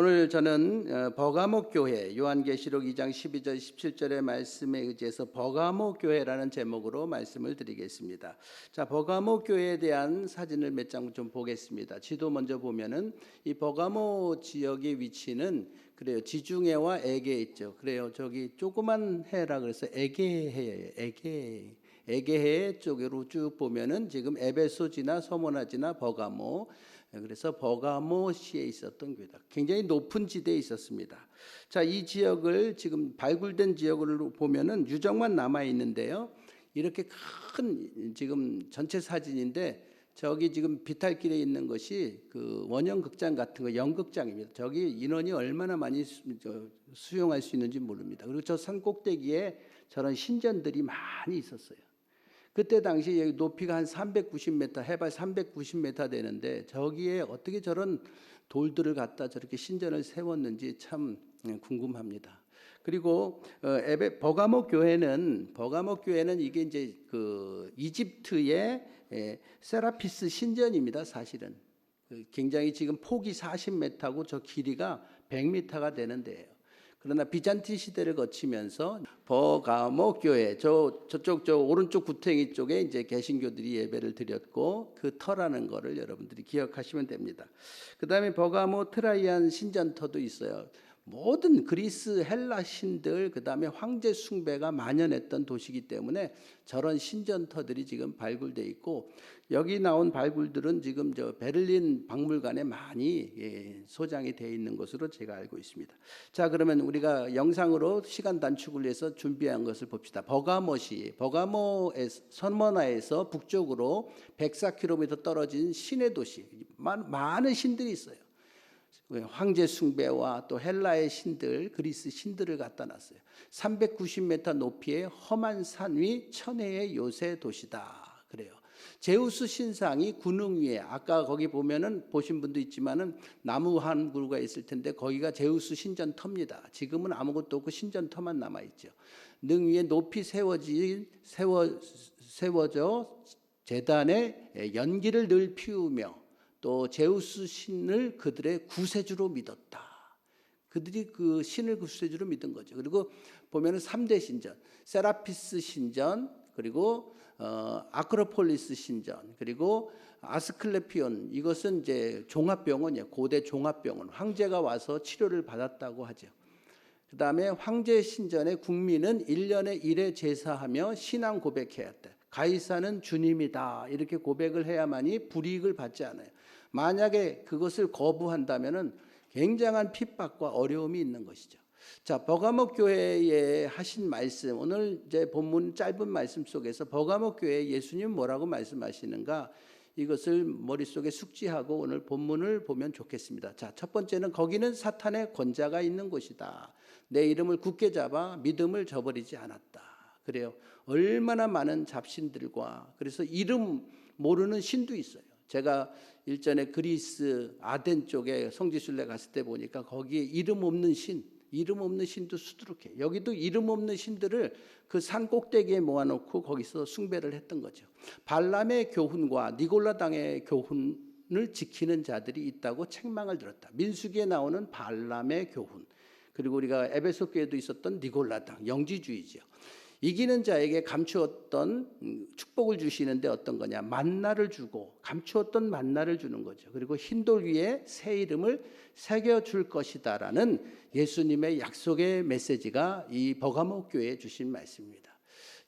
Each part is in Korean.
오늘 저는 버가모 교회 요한계시록 2장 12절 17절의 말씀에 의지해서 버가모 교회라는 제목으로 말씀을 드리겠습니다. 자, 버가모 교회에 대한 사진을 몇 장 좀 보겠습니다. 지도 먼저 보면은 이 버가모 지역의 위치는 그래요. 지중해와 에게 있죠. 그래요. 저기 조그만 해라 그래서 에게해예요. 에게해 쪽으로 쭉 보면은 지금 에베소 지나 서모나 지나 버가모, 그래서 버가모시에 있었던 교회다. 굉장히 높은 지대에 있었습니다. 자, 이 지역을 지금 발굴된 지역으로 보면은 유적만 남아 있는데요. 이렇게 큰 지금 전체 사진인데 저기 지금 비탈길에 있는 것이 그 원형 극장 같은 거 연극장입니다. 저기 인원이 얼마나 많이 수용할 수 있는지 모릅니다. 그리고 저 산 꼭대기에 저런 신전들이 많이 있었어요. 그때 당시 여기 높이가 한 390m, 해발 390m 되는데 저기에 어떻게 저런 돌들을 갖다 저렇게 신전을 세웠는지 참 궁금합니다. 그리고 버가모 교회는 이게 이제 그 이집트의 세라피스 신전입니다. 사실은 굉장히 지금 폭이 40m고 저 길이가 100m가 되는 데예요. 그러나 비잔틴 시대를 거치면서 버가모 교회 저쪽 오른쪽 구탱이 쪽에 이제 개신교들이 예배를 드렸고 그 터라는 거를 여러분들이 기억하시면 됩니다. 그다음에 버가모 트라이안 신전터도 있어요. 모든 그리스 헬라 신들 그다음에 황제 숭배가 만연했던 도시이기 때문에 저런 신전터들이 지금 발굴돼 있고 여기 나온 발굴들은 지금 저 베를린 박물관에 많이 소장이 되어 있는 것으로 제가 알고 있습니다. 자, 그러면 우리가 영상으로 시간 단축을 위해서 준비한 것을 봅시다. 버가모시, 서머나에서 북쪽으로 104km 떨어진 신의 도시, 많은 신들이 있어요. 황제 숭배와 또 헬라의 신들, 그리스 신들을 갖다 놨어요. 390m 높이의 험한 산 위 천혜의 요새 도시다. 그래요. 제우스 신상이 군웅 위에 아까 거기 보면은 보신 분도 있지만은 나무 한 그루가 있을 텐데 거기가 제우스 신전터입니다. 지금은 아무것도 없고 신전터만 남아 있죠. 능 위에 높이 세워져 제단에 연기를 늘 피우며 또 제우스 신을 그들의 구세주로 믿었다. 그들이 그 신을 구세주로 믿은 거죠. 그리고 보면은 3대 신전, 세라피스 신전, 그리고 아크로폴리스 신전, 그리고 아스클레피온, 이것은 이제 종합병원이에요. 고대 종합병원. 황제가 와서 치료를 받았다고 하죠. 그 다음에 황제 신전의 국민은 1년에 1회 제사하며 신앙 고백해야 했다. 가이사는 주님이다. 이렇게 고백을 해야만이 불이익을 받지 않아요. 만약에 그것을 거부한다면은 굉장한 핍박과 어려움이 있는 것이죠. 자, 버가모 교회에 하신 말씀, 오늘 이제 본문 짧은 말씀 속에서 버가모 교회에 예수님 뭐라고 말씀하시는가 이것을 머릿속에 숙지하고 오늘 본문을 보면 좋겠습니다. 자, 첫 번째는 거기는 사탄의 권자가 있는 곳이다. 내 이름을 굳게 잡아 믿음을 저버리지 않았다. 그래요. 얼마나 많은 잡신들과 그래서 이름 모르는 신도 있어요. 제가 일전에 그리스 아덴 쪽에 성지순례 갔을 때 보니까 거기에 이름 없는 신도 수두룩해. 여기도 이름 없는 신들을 그 산 꼭대기에 모아놓고 거기서 숭배를 했던 거죠. 발람의 교훈과 니골라당의 교훈을 지키는 자들이 있다고 책망을 들었다. 민수기에 나오는 발람의 교훈, 그리고 우리가 에베소 교회도 있었던 니골라당, 영지주의죠. 이기는 자에게 감추었던 축복을 주시는데 어떤 거냐? 만나를 주고 감추었던 만나를 주는 거죠. 그리고 흰돌 위에 새 이름을 새겨줄 것이다라는 예수님의 약속의 메시지가 이 버가모 교회에 주신 말씀입니다.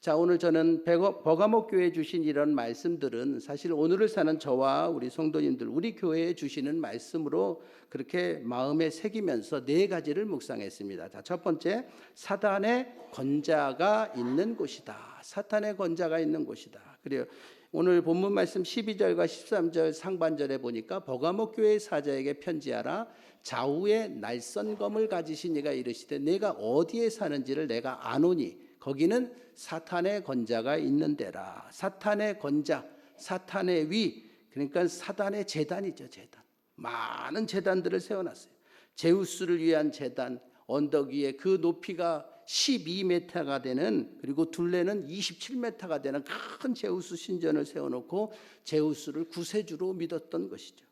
자, 오늘 저는 버가모 교회에 주신 이런 말씀들은 사실 오늘을 사는 저와 우리 성도님들, 우리 교회에 주시는 말씀으로 그렇게 마음에 새기면서 네 가지를 묵상했습니다. 자, 첫 번째, 사탄의 권자가 있는 곳이다. 사탄의 권자가 있는 곳이다. 그래요. 오늘 본문 말씀 12절과 13절 상반절에 보니까 버가모 교회 사자에게 편지하라. 좌우에 날선검을 가지신 이가 이르시되 내가 어디에 사는지를 내가 아노니 거기는 사탄의 권자가 있는 데라. 사탄의 권자, 사탄의 위, 그러니까 사탄의 제단이죠. 제단. 많은 제단들을 세워놨어요. 제우스를 위한 제단, 언덕 위에 그 높이가 12m가 되는, 그리고 둘레는 27m가 되는 큰 제우스 신전을 세워놓고 제우스를 구세주로 믿었던 것이죠.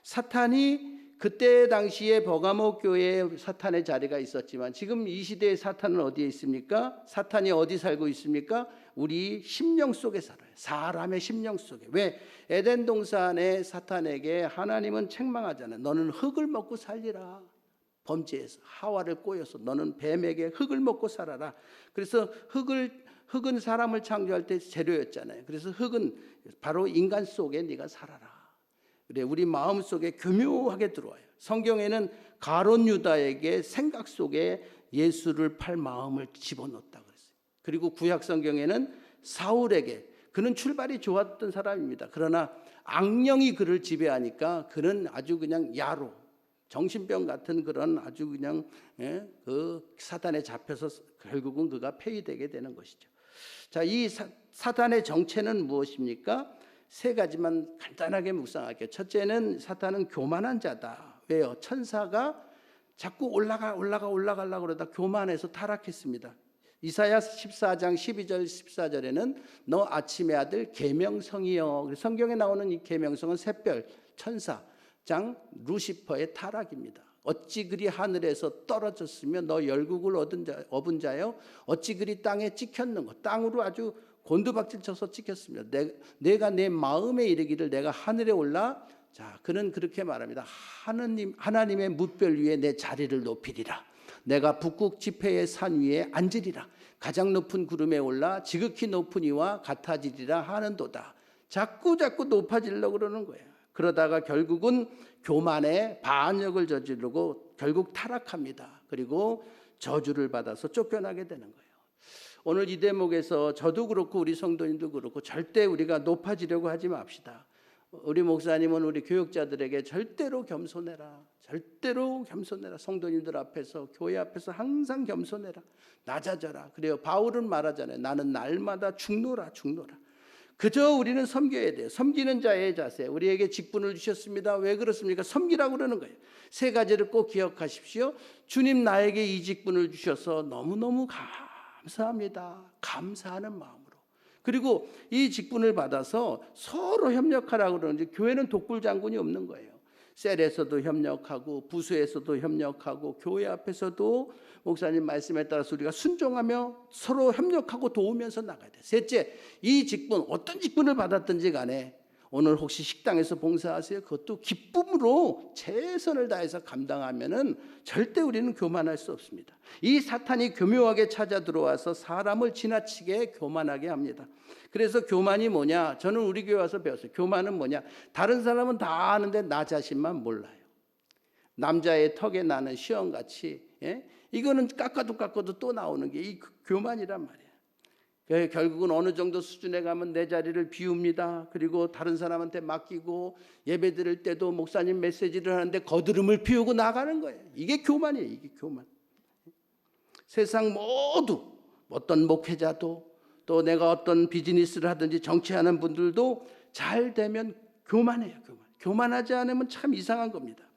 사탄이 그때 당시에 버가모 교회에 사탄의 자리가 있었지만 지금 이 시대의 사탄은 어디에 있습니까? 사탄이 어디 살고 있습니까? 우리 심령 속에 살아요. 사람의 심령 속에. 왜? 에덴 동산에 사탄에게 하나님은 책망하잖아요. 너는 흙을 먹고 살리라. 범죄에서 하와를 꼬여서 너는 뱀에게 흙을 먹고 살아라. 그래서 흙은 사람을 창조할 때 재료였잖아요. 그래서 흙은 바로 인간 속에 네가 살아라. 그래, 우리 마음 속에 교묘하게 들어와요. 성경에는 가룟 유다에게 생각 속에 예수를 팔 마음을 집어넣었다고 그랬어요. 그리고 구약 성경에는 사울에게, 그는 출발이 좋았던 사람입니다. 그러나 악령이 그를 지배하니까 그는 아주 그냥 야로, 정신병 같은 그런 아주 그냥 그 사단에 잡혀서 결국은 그가 폐위되게 되는 것이죠. 자, 이 사탄의 정체는 무엇입니까? 세 가지만 간단하게 묵상할게요. 첫째는 사탄은 교만한 자다. 왜요? 천사가 자꾸 올라가려고 그러다 교만해서 타락했습니다. 이사야 14장 12절 14절에는 너 아침의 아들 계명성이여. 성경에 나오는 이 계명성은 샛별 천사장 루시퍼의 타락입니다. 어찌 그리 하늘에서 떨어졌으며 너 열국을 얻은 자여 어찌 그리 땅에 찍혔는가. 땅으로 아주 곤두박질 쳐서 찍혔습니다. 내가 내 마음에 이르기를 내가 하늘에 올라. 자, 그는 그렇게 말합니다. 하나님의 뭇별 위에 내 자리를 높이리라. 내가 북극 지폐의 산 위에 앉으리라. 가장 높은 구름에 올라 지극히 높은 이와 같아지리라 하는도다. 자꾸 높아지려고 그러는 거예요. 그러다가 결국은 교만에 반역을 저지르고 결국 타락합니다. 그리고 저주를 받아서 쫓겨나게 되는 거예요. 오늘 이 대목에서 저도 그렇고 우리 성도님도 그렇고 절대 우리가 높아지려고 하지 맙시다. 우리 목사님은 우리 교육자들에게 절대로 겸손해라. 절대로 겸손해라. 성도님들 앞에서 교회 앞에서 항상 겸손해라. 낮아져라. 그래요. 바울은 말하잖아요. 나는 날마다 죽노라. 그저 우리는 섬겨야 돼요. 섬기는 자의 자세. 우리에게 직분을 주셨습니다. 왜 그렇습니까? 섬기라고 그러는 거예요. 세 가지를 꼭 기억하십시오. 주님 나에게 이 직분을 주셔서 너무너무 감사합니다. 감사하는 마음으로. 그리고 이 직분을 받아서 서로 협력하라고 그러는데 교회는 독불장군이 없는 거예요. 셀에서도 협력하고 부수에서도 협력하고 교회 앞에서도 목사님 말씀에 따라서 우리가 순종하며 서로 협력하고 도우면서 나가야 돼요. 셋째, 이 직분 어떤 직분을 받았든지 간에 오늘 혹시 식당에서 봉사하세요. 그것도 기쁨으로 최선을 다해서 감당하면은 절대 우리는 교만할 수 없습니다. 이 사탄이 교묘하게 찾아 들어와서 사람을 지나치게 교만하게 합니다. 그래서 교만이 뭐냐? 저는 우리 교회 와서 배웠어요. 교만은 뭐냐? 다른 사람은 다 아는데 나 자신만 몰라요. 남자의 턱에 나는 시험같이 이거는 깎아도 또 나오는 게 이 교만이란 말이에요. 결국은 어느 정도 수준에 가면 내 자리를 비웁니다. 그리고 다른 사람한테 맡기고 예배 드릴 때도 목사님 메시지를 하는데 거드름을 피우고 나가는 거예요. 이게 교만이에요. 이게 교만. 세상 모두 어떤 목회자도 또 내가 어떤 비즈니스를 하든지 정치하는 분들도 잘 되면 교만해요. 교만하지 않으면 참 이상한 겁니다.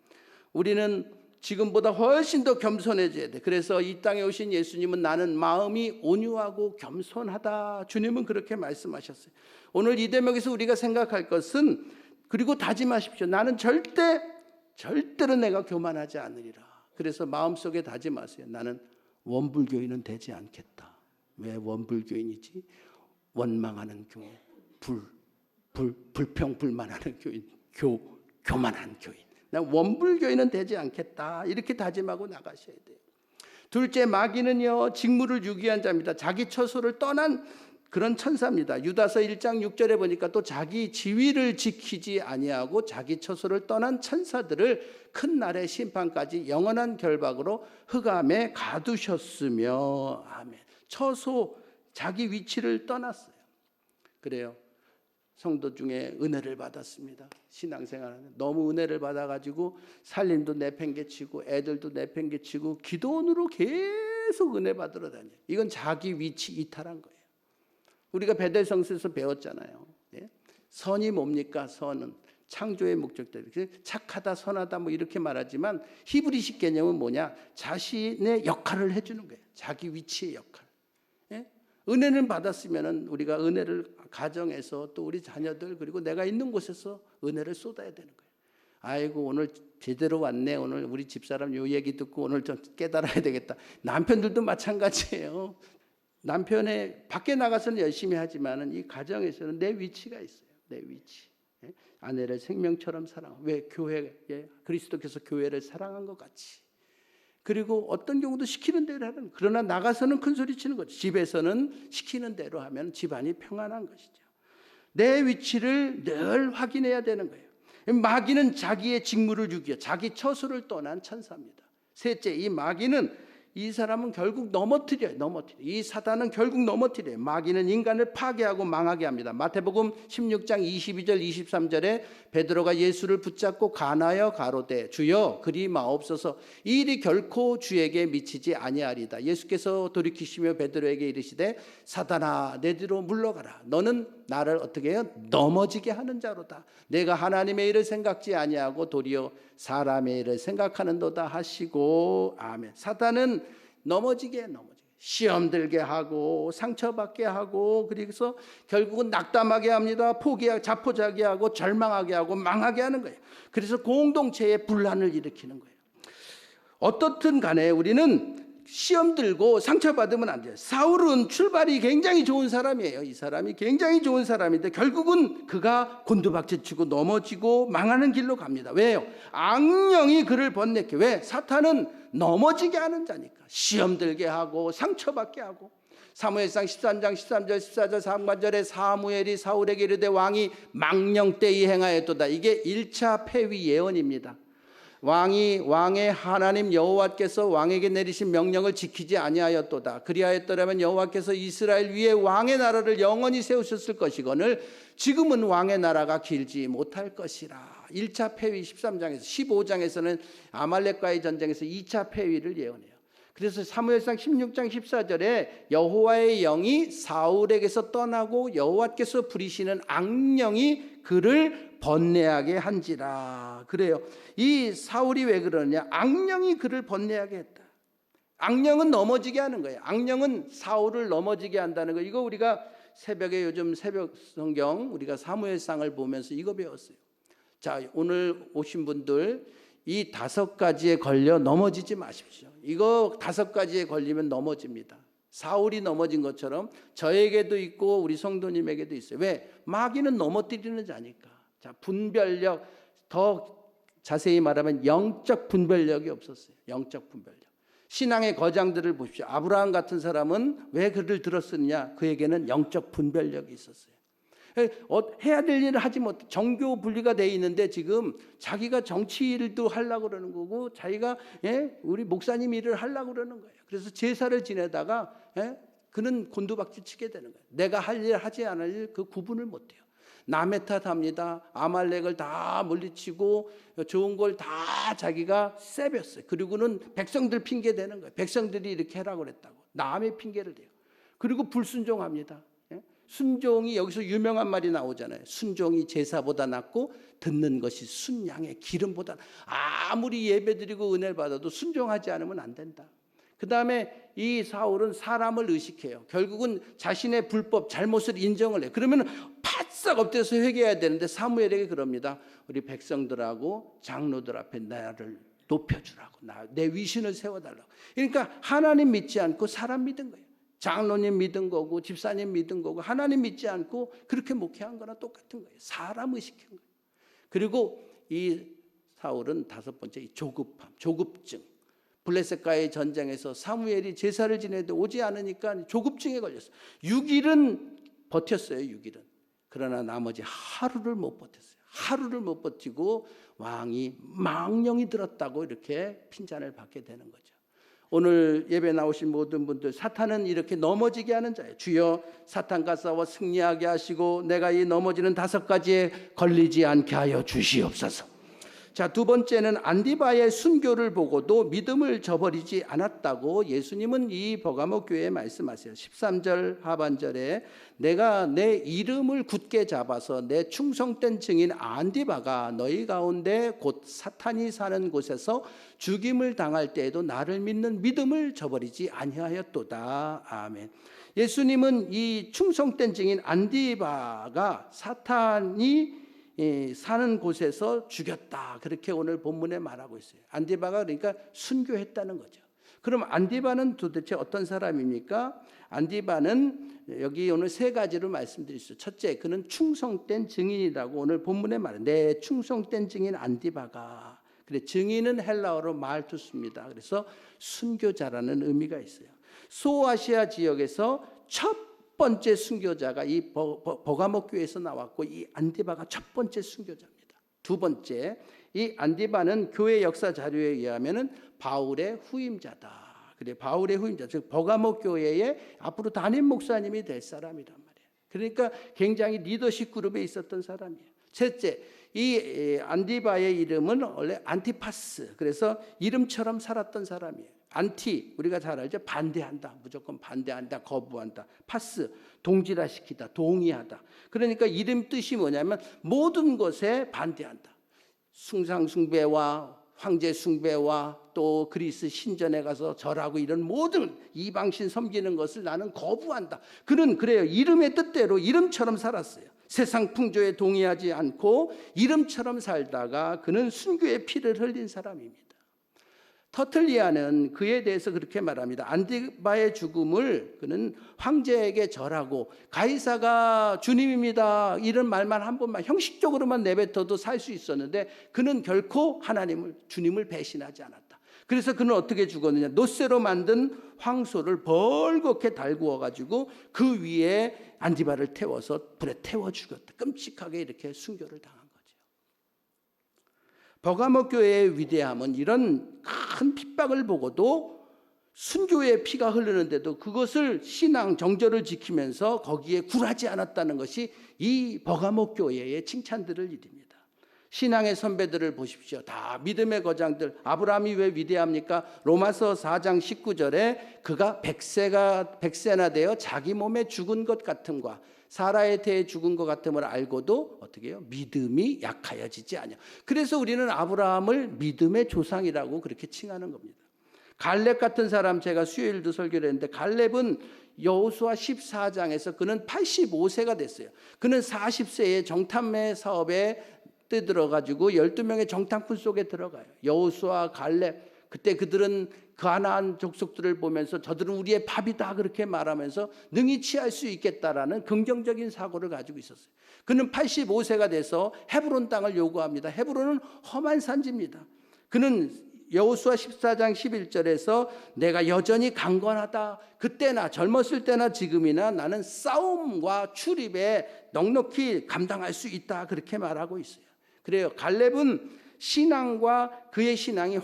우리는 지금보다 훨씬 더 겸손해져야 돼. 그래서 이 땅에 오신 예수님은 나는 마음이 온유하고 겸손하다. 주님은 그렇게 말씀하셨어요. 오늘 이 대목에서 우리가 생각할 것은 그리고 다짐하십시오. 나는 절대로 내가 교만하지 않으리라. 그래서 마음속에 다짐하세요. 나는 원불교인은 되지 않겠다. 왜 원불교인이지? 원망하는 교인, 불평불만하는 교인, 교만한 교인. 난 원불교인은 되지 않겠다. 이렇게 다짐하고 나가셔야 돼요. 둘째, 마귀는요 직무를 유기한 자입니다. 자기 처소를 떠난 그런 천사입니다. 유다서 1장 6절에 보니까 또 자기 지위를 지키지 아니하고 자기 처소를 떠난 천사들을 큰 날의 심판까지 영원한 결박으로 흑암에 가두셨으며. 아멘. 처소, 자기 위치를 떠났어요. 그래요. 성도 중에 은혜를 받았습니다. 신앙생활하는 너무 은혜를 받아가지고 살림도 내팽개치고 애들도 내팽개치고 기도원으로 계속 은혜 받으러 다녀요. 이건 자기 위치 이탈한 거예요. 우리가 베델성서에서 배웠잖아요. 예? 선이 뭡니까? 선은 창조의 목적대로 착하다, 선하다 뭐 이렇게 말하지만 히브리식 개념은 뭐냐? 자신의 역할을 해주는 거예요. 자기 위치의 역할. 예? 은혜는 받았으면은 우리가 은혜를 가정에서 또 우리 자녀들 그리고 내가 있는 곳에서 은혜를 쏟아야 되는 거예요. 아이고 오늘 제대로 왔네. 오늘 우리 집사람 요 얘기 듣고 오늘 좀 깨달아야 되겠다. 남편들도 마찬가지예요. 남편의 밖에 나가서는 열심히 하지만은 이 가정에서는 내 위치가 있어요. 내 위치. 아내를 생명처럼 사랑. 왜 교회 그리스도께서 교회를 사랑한 것 같이. 그리고 어떤 경우도 시키는 대로 하는. 그러나 나가서는 큰 소리 치는 거죠. 집에서는 시키는 대로 하면 집안이 평안한 것이죠. 내 위치를 늘 확인해야 되는 거예요. 마귀는 자기의 직무를 유기해 자기 처소를 떠난 천사입니다. 셋째, 이 마귀는 이 사람은 결국 넘어뜨려요. 이 사단은 결국 넘어뜨려요. 마귀는 인간을 파괴하고 망하게 합니다. 마태복음 16장 22절 23절에 베드로가 예수를 붙잡고 간하여 가로되 주여 그리 마옵소서 이 일이 결코 주에게 미치지 아니하리다. 예수께서 돌이키시며 베드로에게 이르시되 사단아 내 뒤로 물러가라. 너는 나를 어떻게 해요? 넘어지게 하는 자로다. 내가 하나님의 일을 생각지 아니하고 도리어 사람의 일을 생각하는도다 하시고 아멘. 사단은 넘어지게 시험 들게 하고 상처받게 하고 그래서 결국은 낙담하게 합니다. 포기하고 자포자기하게 하고 절망하게 하고 망하게 하는 거예요. 그래서 공동체에 분란을 일으키는 거예요. 어떻든 간에 우리는 시험 들고 상처받으면 안 돼요. 사울은 출발이 굉장히 좋은 사람이에요. 이 사람이 굉장히 좋은 사람인데 결국은 그가 곤두박질치고 넘어지고 망하는 길로 갑니다. 왜요? 악령이 그를 번뇌케. 왜? 사탄은 넘어지게 하는 자니까. 시험 들게 하고 상처받게 하고. 사무엘상 13장 13절 14절 상반절에 사무엘이 사울에게 이르되 왕이 망령되이 행하였도다. 이게 1차 패위 예언입니다. 왕의 하나님 여호와께서 왕에게 내리신 명령을 지키지 아니하였도다. 그리하였더라면 여호와께서 이스라엘 위에 왕의 나라를 영원히 세우셨을 것이거늘 지금은 왕의 나라가 길지 못할 것이라. 1차 패위 13장에서 15장에서는 아말렉과의 전쟁에서 2차 패위를 예언해요. 그래서 사무엘상 16장 14절에 여호와의 영이 사울에게서 떠나고 여호와께서 부리시는 악령이 그를 번뇌하게 한지라. 그래요. 이 사울이 왜 그러냐? 악령이 그를 번뇌하게 했다. 악령은 넘어지게 하는 거예요. 악령은 사울을 넘어지게 한다는 거. 이거 우리가 새벽에 요즘 새벽 성경 우리가 사무엘상을 보면서 이거 배웠어요. 자, 오늘 오신 분들 이 5가지에 걸려 넘어지지 마십시오. 이거 5가지에 걸리면 넘어집니다. 사울이 넘어진 것처럼 저에게도 있고 우리 성도님에게도 있어요. 왜? 마귀는 넘어뜨리는 자니까. 자, 분별력, 더 자세히 말하면 영적 분별력이 없었어요. 영적 분별력. 신앙의 거장들을 보십시오. 아브라함 같은 사람은 왜 그를 들었느냐? 그에게는 영적 분별력이 있었어요. 해야 될 일을 하지 못해 정교 분리가 돼 있는데 지금 자기가 정치 일도 하려고 그러는 거고 자기가 우리 목사님 일을 하려고 그러는 거예요. 그래서 제사를 지내다가 그는 곤두박질 치게 되는 거예요. 내가 할 일 하지 않을 일 그 구분을 못해요. 남의 탓합니다. 아말렉을 다 물리치고 좋은 걸 다 자기가 세볐어요. 그리고는 백성들 핑계 대는 거예요. 백성들이 이렇게 하라고 그랬다고 남의 핑계를 대요. 그리고 불순종합니다. 순종이 여기서 유명한 말이 나오잖아요. 순종이 제사보다 낫고 듣는 것이 순양의 기름보다. 아무리 예배드리고 은혜를 받아도 순종하지 않으면 안 된다. 그 다음에 이 사울은 사람을 의식해요. 결국은 자신의 불법 잘못을 인정을 해요. 그러면 바싹 엎드려서 회개해야 되는데 사무엘에게 그럽니다. 우리 백성들하고 장로들 앞에 나를 높여주라고, 내 위신을 세워달라고. 그러니까 하나님 믿지 않고 사람 믿은 거예요. 장로님 믿은 거고 집사님 믿은 거고 하나님 믿지 않고 그렇게 목회한 거나 똑같은 거예요. 사람 의식한 거예요. 그리고 이 사울은 5번째 이 조급함, 조급증. 블레셋과의 전쟁에서 사무엘이 제사를 지내도 오지 않으니까 조급증에 걸렸어요. 6일은 버텼어요. 6일은. 그러나 나머지 하루를 못 버텼어요. 하루를 못 버티고 왕이 망령이 들었다고 이렇게 핀잔을 받게 되는 거죠. 오늘 예배 나오신 모든 분들, 사탄은 이렇게 넘어지게 하는 자예요. 주여 사탄과 싸워 승리하게 하시고 내가 이 넘어지는 5가지에 걸리지 않게 하여 주시옵소서. 자, 2번째는 안디바의 순교를 보고도 믿음을 저버리지 않았다고 예수님은 이 버가모 교회에 말씀하세요. 13절 하반절에 내가 내 이름을 굳게 잡아서 내 충성된 증인 안디바가 너희 가운데 곧 사탄이 사는 곳에서 죽임을 당할 때에도 나를 믿는 믿음을 저버리지 아니하였도다. 아멘. 예수님은 이 충성된 증인 안디바가 사탄이 사는 곳에서 죽였다. 그렇게 오늘 본문에 말하고 있어요. 안디바가 그러니까 순교했다는 거죠. 그럼 안디바는 도대체 어떤 사람입니까? 안디바는 여기 오늘 세 가지로 말씀드렸어요. 첫째, 그는 충성된 증인이라고 오늘 본문에 말해요. 내 충성된 증인 안디바가. 그래, 증인은 헬라어로 말투스입니다. 그래서 순교자라는 의미가 있어요. 소아시아 지역에서 첫 번째 순교자가 이 버가모 교회에서 나왔고, 이 안디바가 첫 번째 순교자입니다. 두 번째, 이 안디바는 교회 역사 자료에 의하면은 바울의 후임자다. 그래, 바울의 후임자, 즉 버가모 교회의 앞으로 담임 목사님이 될 사람이란 말이에요. 그러니까 굉장히 리더십 그룹에 있었던 사람이에요. 셋째, 이 안디바의 이름은 원래 안티파스, 그래서 이름처럼 살았던 사람이에요. 안티, 우리가 잘 알죠? 반대한다, 무조건 반대한다, 거부한다. 파스, 동질화시키다, 동의하다. 그러니까 이름 뜻이 뭐냐면 모든 것에 반대한다. 숭상숭배와 황제 숭배와 또 그리스 신전에 가서 절하고 이런 모든 이방신 섬기는 것을 나는 거부한다. 그는 그래요. 이름의 뜻대로 이름처럼 살았어요. 세상 풍조에 동의하지 않고 이름처럼 살다가 그는 순교의 피를 흘린 사람입니다. 터틀리아는 그에 대해서 그렇게 말합니다. 안디바의 죽음을 그는 황제에게 절하고 가이사가 주님입니다 이런 말만 한 번만 형식적으로만 내뱉어도 살 수 있었는데, 그는 결코 주님을 배신하지 않았다. 그래서 그는 어떻게 죽었느냐, 노쇠로 만든 황소를 벌겋게 달구어 가지고 그 위에 안디바를 태워서 불에 태워 죽였다. 끔찍하게 이렇게 순교를 당한 거죠. 버가모 교회의 위대함은 이런 큰 핍박을 보고도 순교의 피가 흐르는데도 그것을 신앙 정절을 지키면서 거기에 굴하지 않았다는 것이 이 버가모 교회의 칭찬들을 일입니다. 신앙의 선배들을 보십시오. 다 믿음의 거장들. 아브라함이 왜 위대합니까? 로마서 4장 19절에 그가 100세나 되어 자기 몸에 죽은 것 같음과 사라에 대해 죽은 것 같음을 알고도 어떻게 해요? 믿음이 약하여지지 않냐. 그래서 우리는 아브라함을 믿음의 조상이라고 그렇게 칭하는 겁니다. 갈렙 같은 사람, 제가 수요일도 설교를 했는데, 갈렙은 여호수아 14장에서 그는 85세가 됐어요. 그는 40세에 정탐매 사업에 뜨들어가지고 12명의 정탐꾼 속에 들어가요. 여호수아, 갈렙, 그때 그들은 가나안 족속들을 보면서 저들은 우리의 밥이다 그렇게 말하면서 능히 취할 수 있겠다라는 긍정적인 사고를 가지고 있었어요. 그는 85세가 돼서 헤브론 땅을 요구합니다. 헤브론은 험한 산지입니다. 그는 여호수아 14장 11절에서 내가 여전히 강건하다. 그때나 젊었을 때나 지금이나 나는 싸움과 출입에 넉넉히 감당할 수 있다 그렇게 말하고 있어요. 그래요. 갈렙은 신앙과 그의 신앙이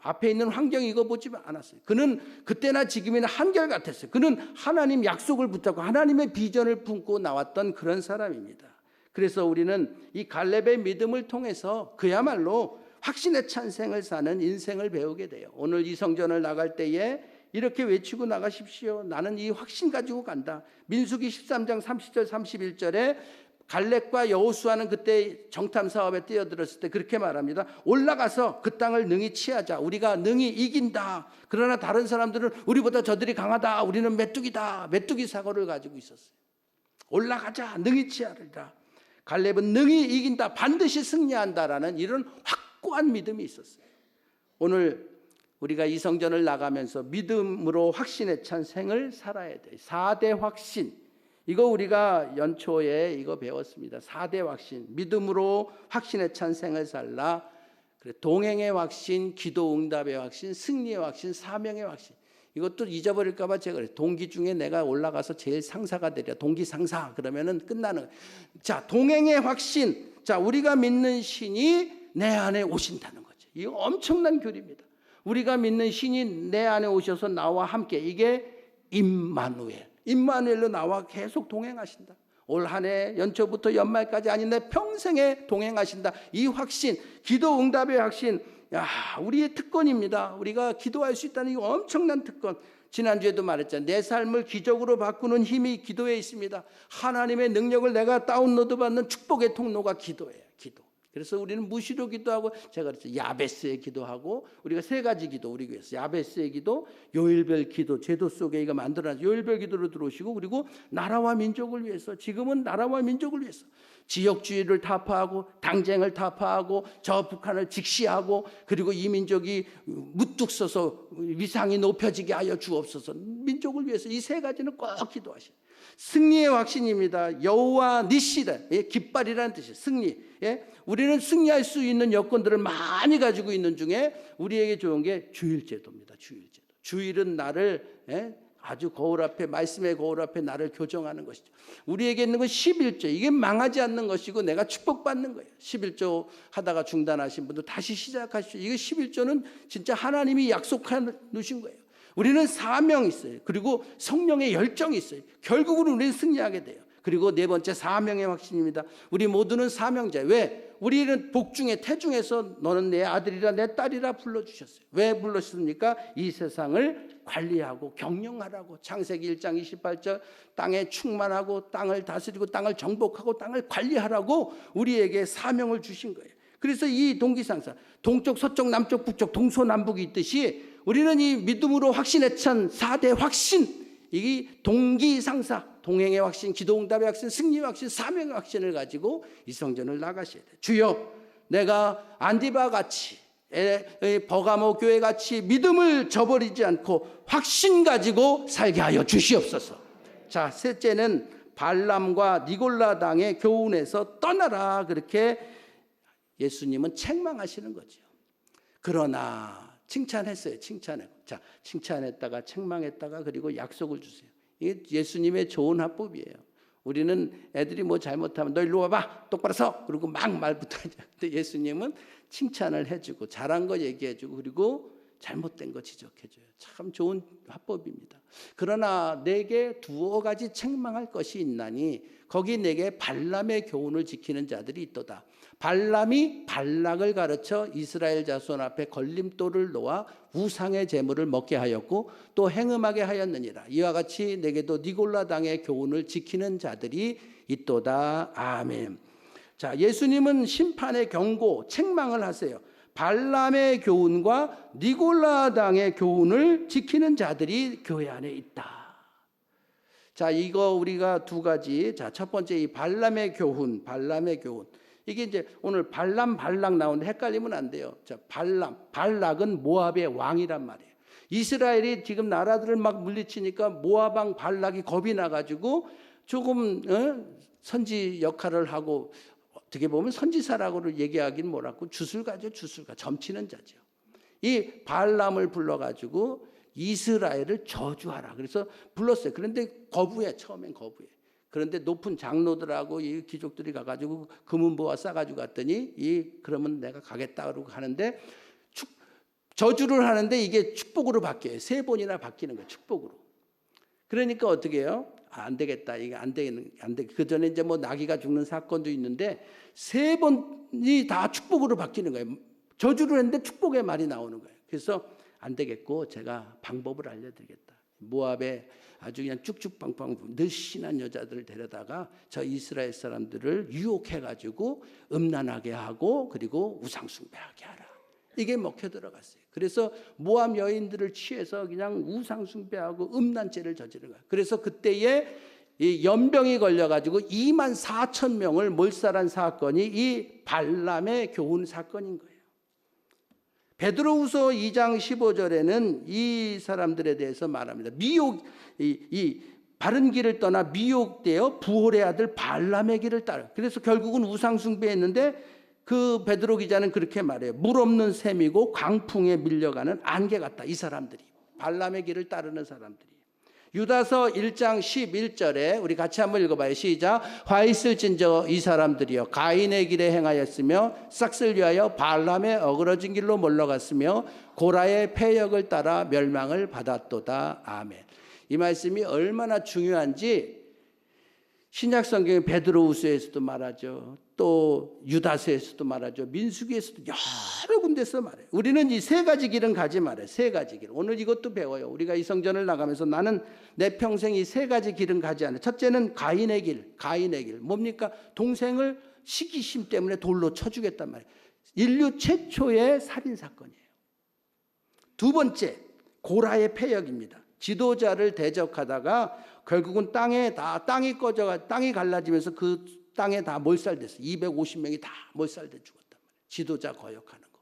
앞에 있는 환경 이거 보지 않았어요. 그는 그때나 지금이나 한결같았어요. 그는 하나님 약속을 붙잡고 하나님의 비전을 품고 나왔던 그런 사람입니다. 그래서 우리는 이 갈렙의 믿음을 통해서 그야말로 확신의 찬 생을 사는 인생을 배우게 돼요. 오늘 이 성전을 나갈 때에 이렇게 외치고 나가십시오. 나는 이 확신 가지고 간다. 민수기 13장 30절 31절에 갈렙과 여호수아는 그때 정탐 사업에 뛰어들었을 때 그렇게 말합니다. 올라가서 그 땅을 능히 취하자. 우리가 능히 이긴다. 그러나 다른 사람들은 우리보다 저들이 강하다. 우리는 메뚜기다. 메뚜기 사고를 가지고 있었어요. 올라가자. 능히 취하리라. 갈렙은 능히 이긴다. 반드시 승리한다라는 이런 확고한 믿음이 있었어요. 오늘 우리가 이 성전을 나가면서 믿음으로 확신에 찬 생을 살아야 돼요. 4대 확신. 이거 우리가 연초에 이거 배웠습니다. 4대 확신. 믿음으로 확신에 찬 생을 살라. 그래, 동행의 확신, 기도 응답의 확신, 승리의 확신, 사명의 확신. 이것도 잊어버릴까 봐 제가 그래요. 동기 중에 내가 올라가서 제일 상사가 되려. 동기 상사 그러면은 끝나는 거예요. 자, 동행의 확신. 자, 우리가 믿는 신이 내 안에 오신다는 거죠. 이거 엄청난 교리입니다. 우리가 믿는 신이 내 안에 오셔서 나와 함께, 이게 임마누엘로 나와 계속 동행하신다. 올 한 해 연초부터 연말까지 아닌 내 평생에 동행하신다. 이 확신, 기도 응답의 확신, 우리의 특권입니다. 우리가 기도할 수 있다는 이 엄청난 특권. 지난주에도 말했잖아요. 내 삶을 기적으로 바꾸는 힘이 기도에 있습니다. 하나님의 능력을 내가 다운로드 받는 축복의 통로가 기도예요. 그래서 우리는 무시로 기도하고, 제가 그랬죠. 야베스의 기도하고, 우리가 세 가지 기도, 우리 교회에서 야베스의 기도, 요일별 기도, 제도 속에 이거 만들어놨죠. 요일별 기도로 들어오시고, 그리고 나라와 민족을 위해서, 지금은 나라와 민족을 위해서 지역주의를 타파하고, 당쟁을 타파하고, 저 북한을 직시하고, 그리고 이 민족이 무뚝 서서 위상이 높여지게 하여 주옵소서. 민족을 위해서 이 세 가지는 꼭 기도하시죠. 승리의 확신입니다. 여호와 니시라, 깃발이라는 뜻이에요. 승리. 우리는 승리할 수 있는 여건들을 많이 가지고 있는 중에 우리에게 좋은 게 주일제도입니다. 주일제도. 주일은 나를 아주 거울 앞에, 말씀의 거울 앞에 나를 교정하는 것이죠. 우리에게 있는 건 11조. 이게 망하지 않는 것이고 내가 축복받는 거예요. 11조 하다가 중단하신 분들 다시 시작하시죠. 이거 11조는 진짜 하나님이 약속해 놓으신 거예요. 우리는 사명이 있어요. 그리고 성령의 열정이 있어요. 결국은 우리는 승리하게 돼요. 그리고 네 번째, 사명의 확신입니다. 우리 모두는 사명자. 왜? 우리는 복중에 태중에서 너는 내 아들이라 내 딸이라 불러주셨어요. 왜 불러주셨습니까? 이 세상을 관리하고 경영하라고. 창세기 1장 28절 땅에 충만하고 땅을 다스리고 땅을 정복하고 땅을 관리하라고 우리에게 사명을 주신 거예요. 그래서 이 동기상사, 동쪽, 서쪽, 남쪽, 북쪽, 동서남북이 있듯이 우리는 이 믿음으로 확신에 찬 4대 확신, 이 동기상사, 동행의 확신, 기도응답의 확신, 승리의 확신, 사명의 확신을 가지고 이 성전을 나가셔야 돼요. 주여, 내가 안디바 같이, 버가모 교회 같이 믿음을 저버리지 않고 확신 가지고 살게 하여 주시옵소서. 자, 셋째는 발람과 니골라 당의 교훈에서 떠나라. 그렇게 예수님은 책망하시는 거죠. 그러나 칭찬했어요. 자, 칭찬했다가 책망했다가 그리고 약속을 주세요. 이게 예수님의 좋은 화법이에요. 우리는 애들이 뭐 잘못하면 너 일로 와봐, 똑바로 서, 그리고 막 말부터 하죠. 근데 예수님은 칭찬을 해주고 잘한 거 얘기해주고 그리고 잘못된 거 지적해줘요. 참 좋은 화법입니다. 그러나 내게 두어 가지 책망할 것이 있나니 거기 내게 발람의 교훈을 지키는 자들이 있도다. 발람이 발락을 가르쳐 이스라엘 자손 앞에 걸림돌을 놓아 우상의 제물을 먹게 하였고 또 행음하게 하였느니라. 이와 같이 내게도 니골라 당의 교훈을 지키는 자들이 있도다. 아멘. 자, 예수님은 심판의 경고, 책망을 하세요. 발람의 교훈과 니골라 당의 교훈을 지키는 자들이 교회 안에 있다. 자, 이거 우리가 두 가지. 자, 첫 번째 이 발람의 교훈. 이게 이제 오늘 발락 나오는데 헷갈리면 안 돼요. 자, 발락은 모압의 왕이란 말이에요. 이스라엘이 지금 나라들을 막 물리치니까 모압 왕 발락이 겁이 나가지고 조금 선지 역할을 하고, 어떻게 보면 선지사라고 얘기하기는 뭐라고, 주술가죠. 점치는 자죠. 이 발람을 불러가지고 이스라엘을 저주하라. 그래서 불렀어요. 그런데 처음엔 거부해. 그런데 높은 장로들하고 이 귀족들이 가가지고 금은보화 싸가지고 갔더니 그러면 내가 가겠다 그러고 가는데 저주를 하는데 이게 축복으로 바뀌어요. 3번이나 바뀌는 거예요. 축복으로. 그러니까 어떻게 해요? 안 되겠다. 이게 안 돼. 그 전에 이제 뭐 나귀가 죽는 사건도 있는데 3번이 다 축복으로 바뀌는 거예요. 저주를 했는데 축복의 말이 나오는 거예요. 그래서 안 되겠고 제가 방법을 알려드리겠다. 모압에 아주 그냥 쭉쭉빵빵 늘씬한 여자들을 데려다가 저 이스라엘 사람들을 유혹해가지고 음란하게 하고 그리고 우상숭배하게 하라. 이게 먹혀 들어갔어요. 그래서 모압 여인들을 취해서 그냥 우상숭배하고 음란죄를 저지른 거예요. 그래서 그때에 이 연병이 걸려가지고 24,000명을 몰살한 사건이 이 발람의 교훈 사건인 거예요. 베드로후서 2장 15절에는 이 사람들에 대해서 말합니다. 이 바른 길을 떠나 미혹되어 부홀의 아들 발람의 길을 따라. 그래서 결국은 우상숭배했는데 그 베드로 기자는 그렇게 말해요. 물 없는 샘이고 광풍에 밀려가는 안개 같다. 이 사람들이 발람의 길을 따르는 사람들이. 유다서 1장 11절에 우리 같이 한번 읽어봐요. 시작. 화 있을진저 이 사람들이여 가인의 길에 행하였으며 싹을 위하여 발람의 어그러진 길로 몰러갔으며 고라의 패역을 따라 멸망을 받았도다. 아멘. 이 말씀이 얼마나 중요한지 신약 성경의 베드로후서에서도 말하죠. 또 유다서에서도 말하죠. 민수기에서도 여러 군데서 말해요. 우리는 이 3가지 길은 가지 말아요. 3가지 길. 오늘 이것도 배워요. 우리가 이 성전을 나가면서 나는 내 평생 이 3가지 길은 가지 않아요. 첫째는 가인의 길. 뭡니까? 동생을 시기심 때문에 돌로 쳐 죽였단 말이에요. 인류 최초의 살인 사건이에요. 두 번째, 고라의 폐역입니다. 지도자를 대적하다가 결국은 땅이 꺼져가 땅이 갈라지면서 그 땅에 다 몰살됐어요. 250명이 다 몰살돼 죽었단 말이에요. 지도자 거역하는 거.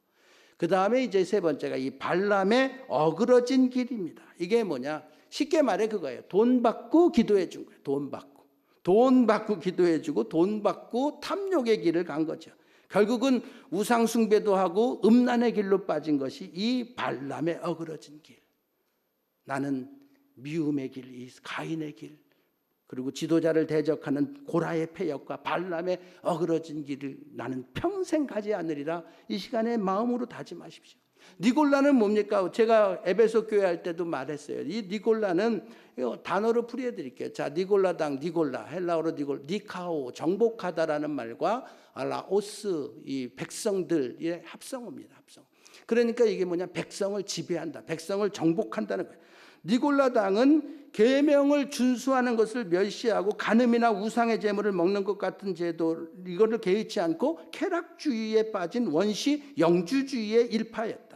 그 다음에 이제 세 번째가 이 발람의 어그러진 길입니다. 이게 뭐냐? 쉽게 말해 그거예요. 돈 받고 기도해 준 거예요. 돈 받고 기도해 주고 돈 받고 탐욕의 길을 간 거죠. 결국은 우상 숭배도 하고 음란의 길로 빠진 것이 이 발람의 어그러진 길. 나는 미움의 길, 이 가인의 길, 그리고 지도자를 대적하는 고라의 폐역과 발람의 어그러진 길을 나는 평생 가지 않으리라. 이 시간에 마음으로 다짐하십시오. 니골라는 뭡니까? 제가 에베소 교회 할 때도 말했어요. 이 니골라는 단어로 풀이해드릴게요. 자, 니골라당, 니골라, 헬라어로 니카오, 정복하다라는 말과 라오스, 이 백성들의 합성어입니다. 합성. 그러니까 이게 뭐냐? 백성을 지배한다, 백성을 정복한다는 거예요. 니골라당은 계명을 준수하는 것을 멸시하고 간음이나 우상의 제물을 먹는 것 같은 제도, 이거를 개의치 않고 쾌락주의에 빠진 원시 영주주의의 일파였다.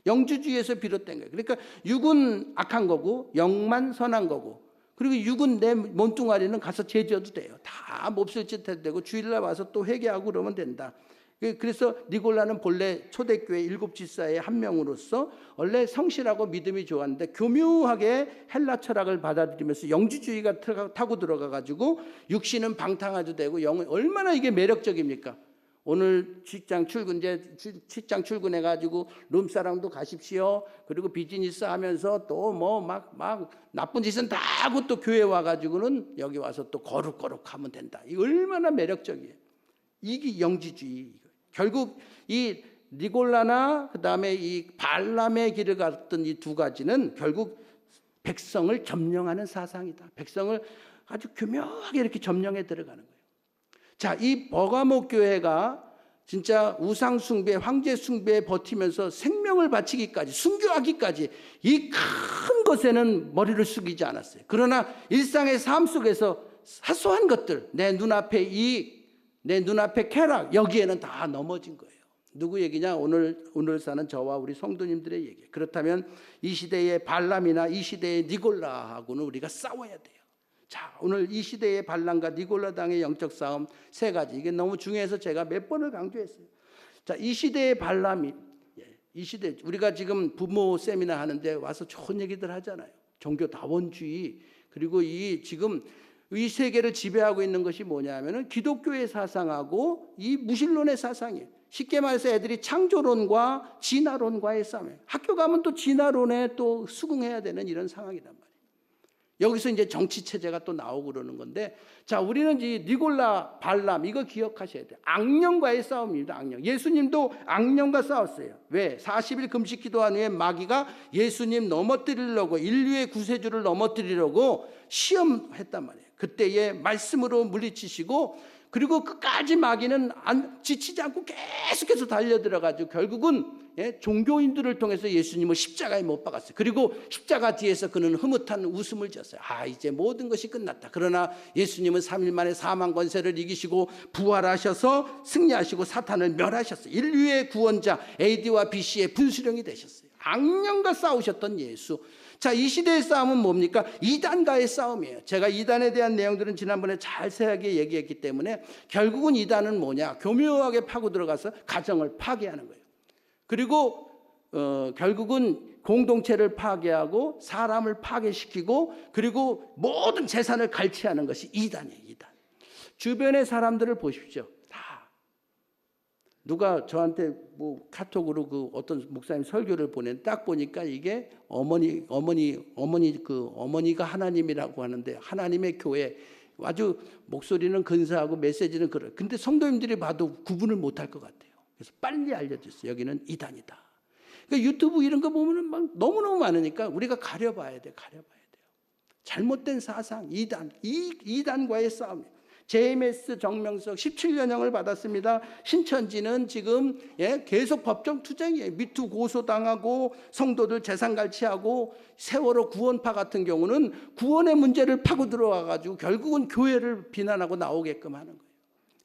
영주주의에서 비롯된 거예요. 그러니까 육은 악한 거고 영만 선한 거고, 그리고 육은 내 몸뚱아리는 가서 죄져도 돼요. 다 몹쓸 짓 해도 되고 주일날 와서 또 회개하고 그러면 된다. 그래서 니골라는 본래 초대교회 일곱 지사의 한 명으로서 원래 성실하고 믿음이 좋았는데 교묘하게 헬라 철학을 받아들이면서 영주주의가 타고 들어가가지고 육신은 방탕해도 되고 영은 얼마나 이게 매력적입니까? 오늘 직장 출근해가지고 룸사랑도 가십시오. 그리고 비즈니스 하면서 또 뭐 막 나쁜 짓은 다 하고 또 교회 와가지고는 여기 와서 또 거룩거룩 하면 된다. 이 얼마나 매력적이에요. 이게 영지주의. 결국 이 니골라나 그다음에 이 발람의 길을 갔던 이 두 가지는 결국 백성을 점령하는 사상이다. 백성을 아주 교묘하게 이렇게 점령해 들어가는 거예요. 자, 이 버가모 교회가 진짜 우상 숭배, 황제 숭배에 버티면서 생명을 바치기까지, 순교하기까지 이 큰 것에는 머리를 숙이지 않았어요. 그러나 일상의 삶 속에서 사소한 것들, 내 눈앞에 쾌락, 여기에는 다 넘어진 거예요. 누구 얘기냐? 오늘 사는 저와 우리 성도님들의 얘기. 그렇다면 이 시대의 발람이나 이 시대의 니골라하고는 우리가 싸워야 돼요. 자, 오늘 이 시대의 발람과 니골라당의 영적 싸움 세 가지. 이게 너무 중요해서 제가 몇 번을 강조했어요. 자, 이 시대의 발람이, 이 시대, 우리가 지금 부모 세미나 하는데 와서 좋은 얘기들 하잖아요. 종교 다원주의, 그리고 지금 이 세계를 지배하고 있는 것이 뭐냐면은 기독교의 사상하고 이 무신론의 사상이에요. 쉽게 말해서 애들이 창조론과 진화론과의 싸움이에요. 학교 가면 또 진화론에 또 수긍해야 되는 이런 상황이란 말이에요. 여기서 이제 정치 체제가 또 나오고 그러는 건데, 자, 우리는 이 니골라, 발람 이거 기억하셔야 돼요. 악령과의 싸움입니다. 악령. 예수님도 악령과 싸웠어요. 왜? 40일 금식 기도한 후에 마귀가 예수님 넘어뜨리려고, 인류의 구세주를 넘어뜨리려고 시험했단 말이에요. 그때에 말씀으로 물리치시고, 그리고 끝까지 마귀는 지치지 않고 계속해서 달려들어가지고 결국은 종교인들을 통해서 예수님을 십자가에 못 박았어요. 그리고 십자가 뒤에서 그는 흐뭇한 웃음을 지었어요. 이제 모든 것이 끝났다. 그러나 예수님은 3일 만에 사망 권세를 이기시고 부활하셔서 승리하시고 사탄을 멸하셨어요. 인류의 구원자 AD와 BC의 분수령이 되셨어요. 악령과 싸우셨던 예수. 자, 이 시대의 싸움은 뭡니까? 이단과의 싸움이에요. 제가 이단에 대한 내용들은 지난번에 자세하게 얘기했기 때문에 결국은 이단은 뭐냐? 교묘하게 파고 들어가서 가정을 파괴하는 거예요. 그리고 결국은 공동체를 파괴하고 사람을 파괴시키고 그리고 모든 재산을 갈취하는 것이 이단이에요. 이단. 주변의 사람들을 보십시오. 누가 저한테 뭐 카톡으로 그 어떤 목사님 설교를 딱 보니까 이게 어머니가 하나님이라고 하는데 하나님의 교회 아주 목소리는 근사하고 메시지는 그래. 근데 성도님들이 봐도 구분을 못할 것 같아요. 그래서 빨리 알려줬어요. 여기는 이단이다. 그러니까 유튜브 이런 거 보면은 막 너무너무 많으니까 우리가 가려봐야 돼요. 잘못된 사상, 이단과의 싸움이에요. JMS 정명석 17년형을 받았습니다. 신천지는 지금 계속 법정 투쟁이에요. 미투 고소당하고 성도들 재산 갈취하고 세월호 구원파 같은 경우는 구원의 문제를 파고 들어와가지고 결국은 교회를 비난하고 나오게끔 하는 거예요.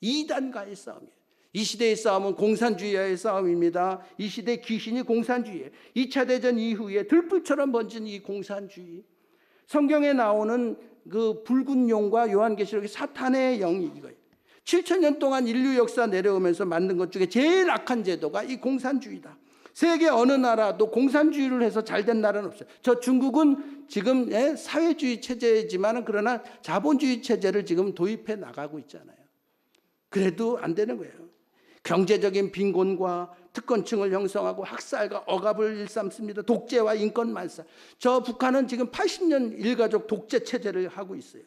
이단과의 싸움이에요. 이 시대의 싸움은 공산주의와의 싸움입니다. 이 시대 귀신이 공산주의예요. 2차 대전 이후에 들불처럼 번진 이 공산주의. 성경에 나오는 그 붉은 용과 요한계시록의 사탄의 영이 이거예요. 7,000년 동안 인류 역사 내려오면서 만든 것 중에 제일 악한 제도가 이 공산주의다. 세계 어느 나라도 공산주의를 해서 잘된 나라는 없어요. 저 중국은 지금 사회주의 체제지만 그러나 자본주의 체제를 지금 도입해 나가고 있잖아요. 그래도 안 되는 거예요. 경제적인 빈곤과 특권층을 형성하고 학살과 억압을 일삼습니다. 독재와 인권 만사. 저 북한은 지금 80년 일가족 독재 체제를 하고 있어요.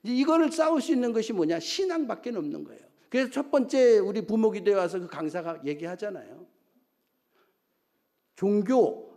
이거를 싸울 수 있는 것이 뭐냐? 신앙밖에 없는 거예요. 그래서 첫 번째 우리 부모기도에 와서 그 강사가 얘기하잖아요. 종교,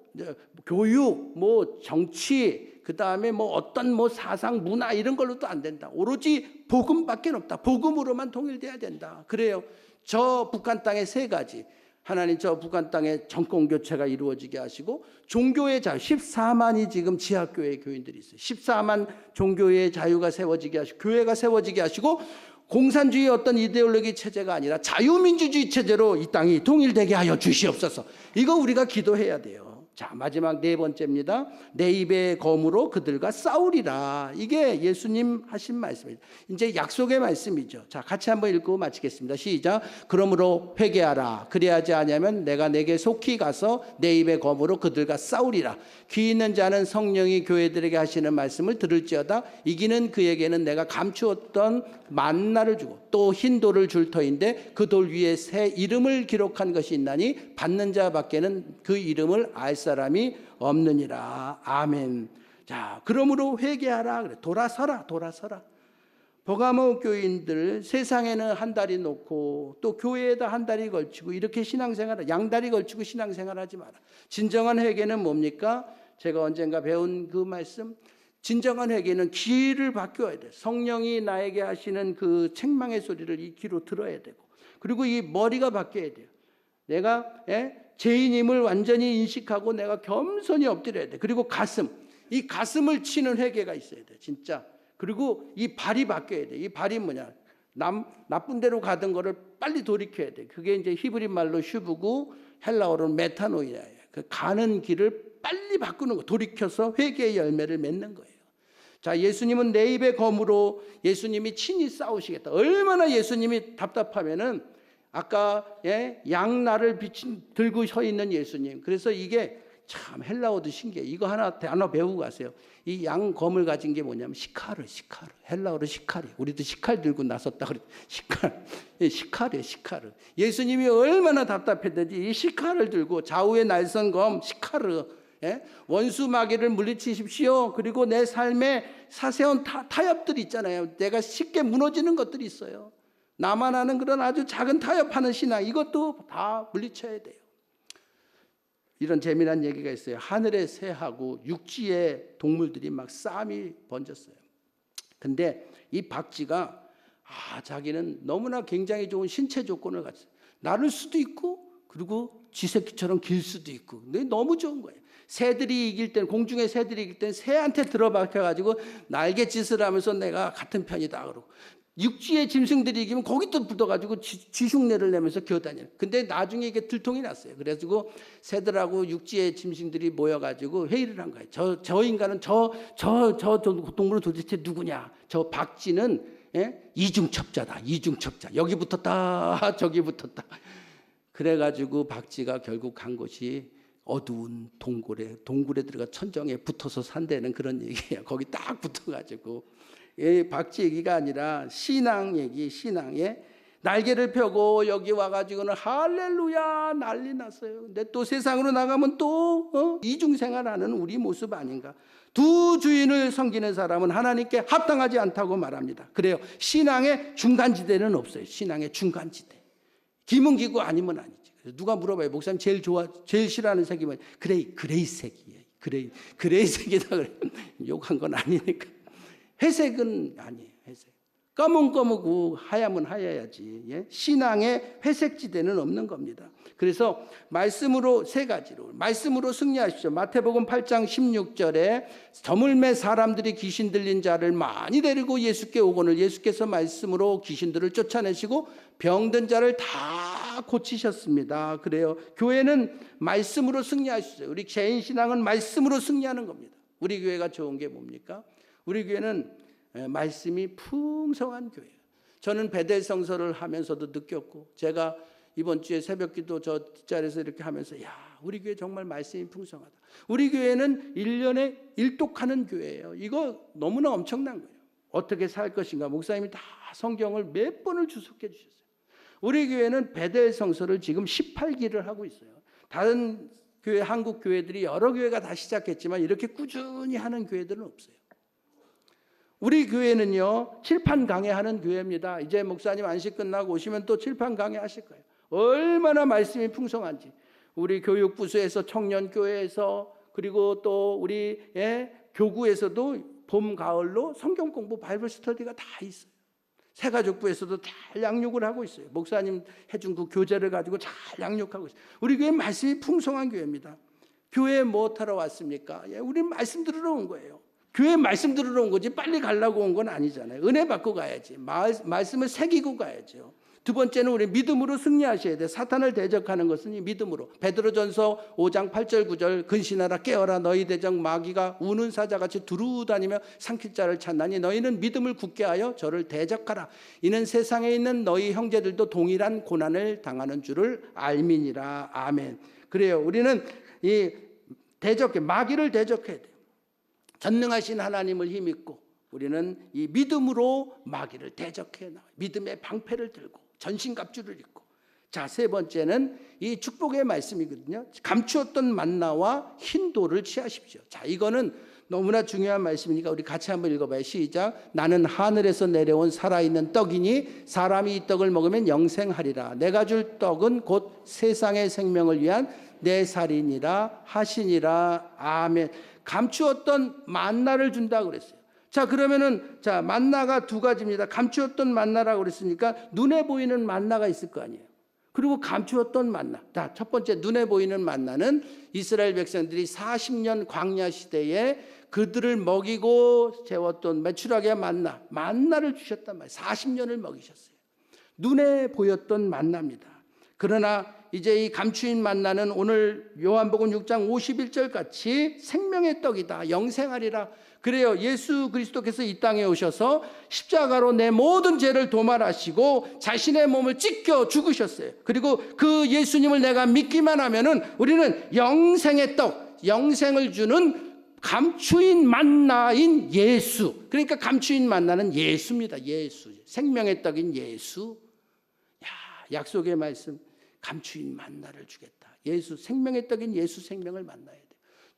교육, 정치, 그 다음에 어떤 사상, 문화 이런 걸로도 안 된다. 오로지 복음밖에 없다. 복음으로만 통일돼야 된다. 그래요. 저 북한 땅에 세 가지. 하나님 저 북한 땅에 정권 교체가 이루어지게 하시고 종교의 자유 14만이 지금 지하교회 교인들이 있어요. 14만 종교의 자유가 세워지게 하시고 교회가 세워지게 하시고 공산주의 어떤 이데올로기 체제가 아니라 자유민주주의 체제로 이 땅이 통일되게 하여 주시옵소서. 이거 우리가 기도해야 돼요. 자, 마지막 네 번째입니다. 내 입의 검으로 그들과 싸우리라. 이게 예수님 하신 말씀입니다. 이제 약속의 말씀이죠. 자, 같이 한번 읽고 마치겠습니다. 시작. 그러므로 회개하라. 그래야지 하냐면 내가 내게 속히 가서 내 입의 검으로 그들과 싸우리라. 귀 있는 자는 성령이 교회들에게 하시는 말씀을 들을지어다. 이기는 그에게는 내가 감추었던 만나를 주고 또 흰 돌을 줄 터인데 그 돌 위에 새 이름을 기록한 것이 있나니 받는 자밖에는 그 이름을 알 사람이 없느니라. 아멘. 자, 그러므로 회개하라. 그래. 돌아서라. 버가모 교인들 세상에는 한 다리 놓고 또 교회에다 한 다리 걸치고 이렇게 신앙생활, 양다리 걸치고 신앙생활하지 마라. 진정한 회개는 뭡니까? 제가 언젠가 배운 그 말씀. 진정한 회개는 귀를 바뀌어야 돼. 성령이 나에게 하시는 그 책망의 소리를 이 귀로 들어야 되고, 그리고 이 머리가 바뀌어야 돼요. 내가 죄인임을 완전히 인식하고 내가 겸손히 엎드려야 돼. 그리고 가슴, 이 가슴을 치는 회개가 있어야 돼, 진짜. 그리고 이 발이 바뀌어야 돼. 이 발이 뭐냐? 나쁜 데로 가던 거를 빨리 돌이켜야 돼. 그게 이제 히브리 말로 슈브고 헬라어로는 메타노이아예요. 그 가는 길을 빨리 바꾸는 거, 돌이켜서 회개의 열매를 맺는 거예요. 자, 예수님은 내 입의 검으로 예수님이 친히 싸우시겠다. 얼마나 예수님이 답답하면은 아까 양날을 들고 서 있는 예수님. 그래서 이게 참 헬라어도 신기해요. 이거 하나 배우고 가세요. 이 양 검을 가진 게 뭐냐면 시카르. 헬라어로 시카르. 우리도 시칼 들고 나섰다 그래. 시카르. 예수님이 얼마나 답답했는지 이 시카를 들고 좌우에 날선 검 시카르. 원수 마귀를 물리치십시오. 그리고 내 삶에 사세운 타협들이 있잖아요. 내가 쉽게 무너지는 것들이 있어요. 나만 아는 그런 아주 작은 타협하는 신앙, 이것도 다 물리쳐야 돼요. 이런 재미난 얘기가 있어요. 하늘의 새하고 육지의 동물들이 막 싸움이 번졌어요. 근데 이 박쥐가 자기는 너무나 굉장히 좋은 신체 조건을 가졌어요. 나를 수도 있고 그리고 쥐새끼처럼 길 수도 있고. 근데 너무 좋은 거예요. 새들이 이길 때는, 공중의 새들이 이길 때는 새한테 들어박혀가지고 날갯짓을 하면서 내가 같은 편이다 그러고, 육지의 짐승들이 이기면 거기 또 붙어가지고 쥐흉내를 내면서 기어다녀요. 근데 나중에 이게 들통이 났어요. 그래가지고 새들하고 육지의 짐승들이 모여가지고 회의를 한 거예요. 저 인간은 저 동물은 도대체 누구냐? 저 박쥐는 이중첩자다. 여기 붙었다, 저기 붙었다. 그래가지고 박쥐가 결국 간 곳이 어두운 동굴에 들어가 천정에 붙어서 산다는 그런 얘기예요. 거기 딱 붙어가지고. 박쥐 얘기가 아니라 신앙 얘기, 신앙에 날개를 펴고 여기 와가지고는 할렐루야 난리 났어요. 근데 또 세상으로 나가면 또 이중생활하는 우리 모습 아닌가. 두 주인을 섬기는 사람은 하나님께 합당하지 않다고 말합니다. 그래요. 신앙의 중간지대는 없어요. 신앙의 중간지대. 기문기구 아니면 아니지. 누가 물어봐요. 목사님 제일 싫어하는 색이 뭐예요? 그레이색이에요. 그레이색이다 그래. 욕한 건 아니니까. 회색은 아니에요. 회색. 검은 하야면 하야야지. 예? 신앙의 회색지대는 없는 겁니다. 그래서 말씀으로 세 가지로 말씀으로 승리하십시오. 마태복음 8장 16절에 저물매 사람들이 귀신 들린 자를 많이 데리고 예수께 오거늘 예수께서 말씀으로 귀신들을 쫓아내시고 병든 자를 다 고치셨습니다. 그래요. 교회는 말씀으로 승리하십시오. 우리 개인 신앙은 말씀으로 승리하는 겁니다. 우리 교회가 좋은 게 뭡니까? 우리 교회는 말씀이 풍성한 교회예요. 저는 베델 성서를 하면서도 느꼈고, 제가 이번 주에 새벽기도 저 뒷자리에서 이렇게 하면서 야, 우리 교회 정말 말씀이 풍성하다. 우리 교회는 1년에 일독하는 교회예요. 이거 너무나 엄청난 거예요. 어떻게 살 것인가. 목사님이 다 성경을 몇 번을 주석해 주셨어요. 우리 교회는 베델 성서를 지금 18기를 하고 있어요. 다른 교회, 한국 교회들이 여러 교회가 다 시작했지만 이렇게 꾸준히 하는 교회들은 없어요. 우리 교회는요, 칠판 강해하는 교회입니다. 이제 목사님 안식 끝나고 오시면 또 칠판 강해하실 거예요. 얼마나 말씀이 풍성한지. 우리 교육부서에서, 청년교회에서, 그리고 또 우리 교구에서도 봄, 가을로 성경 공부 바이블 스터디가 다 있어요. 새가족부에서도 잘 양육을 하고 있어요. 목사님 해준 그 교재를 가지고 잘 양육하고 있어요. 우리 교회 말씀이 풍성한 교회입니다. 교회에 뭐 하러 왔습니까? 우리는 말씀 들으러 온 거예요. 교회 말씀 들으러 온 거지 빨리 가려고 온 건 아니잖아요. 은혜 받고 가야지. 말씀을 새기고 가야죠. 두 번째는 우리 믿음으로 승리하셔야 돼요. 사탄을 대적하는 것은 이 믿음으로. 베드로전서 5장 8절 9절 근신하라 깨어라 너희 대적 마귀가 우는 사자같이 두루다니며 삼킬 자를 찾나니 너희는 믿음을 굳게 하여 저를 대적하라. 이는 세상에 있는 너희 형제들도 동일한 고난을 당하는 줄을 알미니라. 아멘. 그래요. 우리는 이 마귀를 대적해야 돼요. 전능하신 하나님을 힘입고 우리는 이 믿음으로 마귀를 대적해 나와요. 믿음의 방패를 들고 전신갑주를 입고. 자, 세 번째는 이 축복의 말씀이거든요. 감추었던 만나와 흰 돌을 취하십시오. 자, 이거는 너무나 중요한 말씀이니까 우리 같이 한번 읽어봐요. 시작. 나는 하늘에서 내려온 살아있는 떡이니 사람이 이 떡을 먹으면 영생하리라. 내가 줄 떡은 곧 세상의 생명을 위한 내 살이니라 하시니라. 아멘. 감추었던 만나를 준다고 그랬어요. 자, 그러면은 자, 만나가 두 가지입니다. 감추었던 만나라고 그랬으니까 눈에 보이는 만나가 있을 거 아니에요. 그리고 감추었던 만나. 자, 첫 번째 눈에 보이는 만나는 이스라엘 백성들이 40년 광야 시대에 그들을 먹이고 재웠던 메추라기의 만나를 주셨단 말이에요. 40년을 먹이셨어요. 눈에 보였던 만나입니다. 그러나 이제 이 감추인 만나는 오늘 요한복음 6장 51절 같이 생명의 떡이다. 영생하리라. 그래요. 예수 그리스도께서 이 땅에 오셔서 십자가로 내 모든 죄를 도말하시고 자신의 몸을 찢겨 죽으셨어요. 그리고 그 예수님을 내가 믿기만 하면은 우리는 영생의 떡, 영생을 주는 감추인 만나인 예수. 그러니까 감추인 만나는 예수입니다. 예수. 생명의 떡인 예수. 야, 약속의 말씀. 감추인 만나를 주겠다. 예수, 생명의 떡인 예수 생명을 만나야 돼요.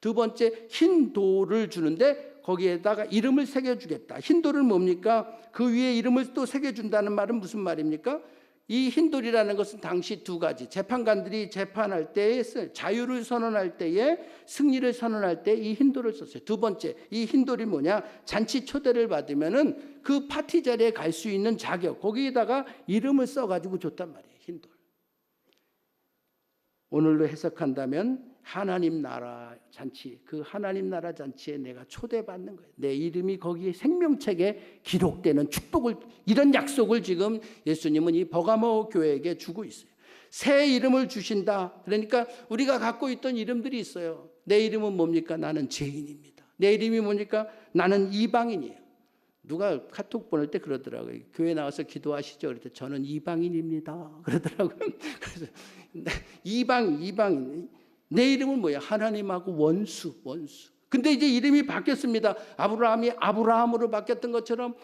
두 번째, 흰 돌을 주는데 거기에다가 이름을 새겨주겠다. 흰 돌은 뭡니까? 그 위에 이름을 또 새겨준다는 말은 무슨 말입니까? 이 흰 돌이라는 것은 당시 두 가지. 재판관들이 재판할 때에 자유를 선언할 때에 승리를 선언할 때 이 흰 돌을 썼어요. 두 번째, 이 흰 돌이 뭐냐? 잔치 초대를 받으면은 그 파티 자리에 갈 수 있는 자격, 거기에다가 이름을 써가지고 줬단 말이에요. 흰 돌. 오늘로 해석한다면 하나님 나라 잔치, 그 하나님 나라 잔치에 내가 초대받는 거예요. 내 이름이 거기에 생명책에 기록되는 축복을, 이런 약속을 지금 예수님은 이 버가모 교회에게 주고 있어요. 새 이름을 주신다. 그러니까 우리가 갖고 있던 이름들이 있어요. 내 이름은 뭡니까? 나는 죄인입니다. 내 이름이 뭡니까? 나는 이방인이에요. 누가 카톡 보낼 때 그러더라고요. 교회 나와서 기도하시죠. 그랬더니 저는 이방인입니다. 그러더라고요. 그래서 이방인. 내 이름은 뭐야? 하나님하고 원수. 근데 이제 이름이 바뀌었습니다. 아브라함이 아브라함으로 바뀌었던 것처럼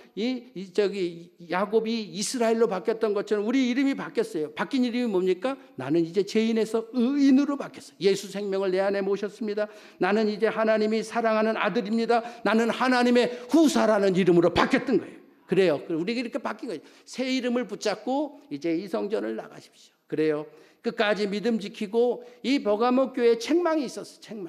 야곱이 이스라엘로 바뀌었던 것처럼 우리 이름이 바뀌었어요. 바뀐 이름이 뭡니까? 나는 이제 죄인에서 의인으로 바뀌었어요. 예수 생명을 내 안에 모셨습니다. 나는 이제 하나님이 사랑하는 아들입니다. 나는 하나님의 후사라는 이름으로 바뀌었던 거예요. 그래요. 우리가 이렇게 바뀐 거예요. 새 이름을 붙잡고 이제 이 성전을 나가십시오. 그래요. 끝까지 믿음 지키고 이 버가모 교회에 책망이 있었어요.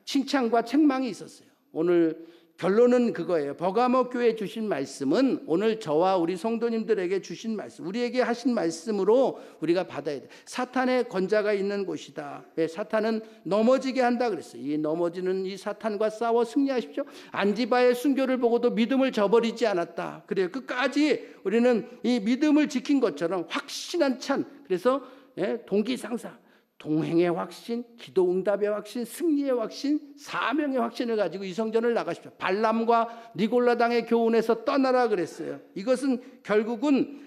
칭찬과 책망이 있었어요. 오늘 결론은 그거예요. 버가모 교회에 주신 말씀은 오늘 저와 우리 성도님들에게 주신 말씀, 우리에게 하신 말씀으로 우리가 받아야 돼. 사탄의 권자가 있는 곳이다. 왜? 사탄은 넘어지게 한다 그랬어요. 이 넘어지는 이 사탄과 싸워 승리하십시오. 안디바의 순교를 보고도 믿음을 저버리지 않았다. 그래요. 끝까지 우리는 이 믿음을 지킨 것처럼 확신한 찬. 그래서 동기상사. 동행의 확신, 기도 응답의 확신, 승리의 확신, 사명의 확신을 가지고 이 성전을 나가십시오. 발람과 니골라당의 교훈에서 떠나라 그랬어요. 이것은 결국은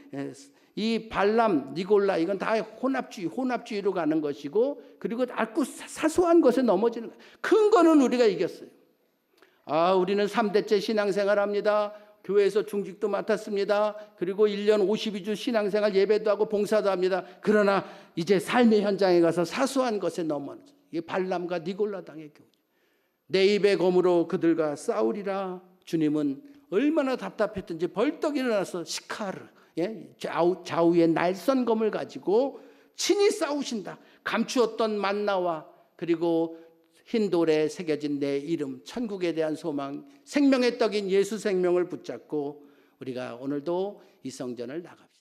이 발람, 니골라 이건 다 혼합주의로 가는 것이고, 그리고 아주 사소한 것에 넘어지는 거예요. 큰 거는 우리가 이겼어요. 우리는 3대째 신앙생활합니다. 교회에서 중직도 맡았습니다. 그리고 1년 52주 신앙생활 예배도 하고 봉사도 합니다. 그러나 이제 삶의 현장에 가서 사소한 것에 넘어져. 이게 발람과 니골라당의 교훈. 내 입의 검으로 그들과 싸우리라. 주님은 얼마나 답답했든지 벌떡 일어나서 시카르, 좌우의 날선 검을 가지고 친히 싸우신다. 감추었던 만나와 그리고 흰 돌에 새겨진 내 이름, 천국에 대한 소망, 생명의 떡인 예수 생명을 붙잡고 우리가 오늘도 이 성전을 나갑시다.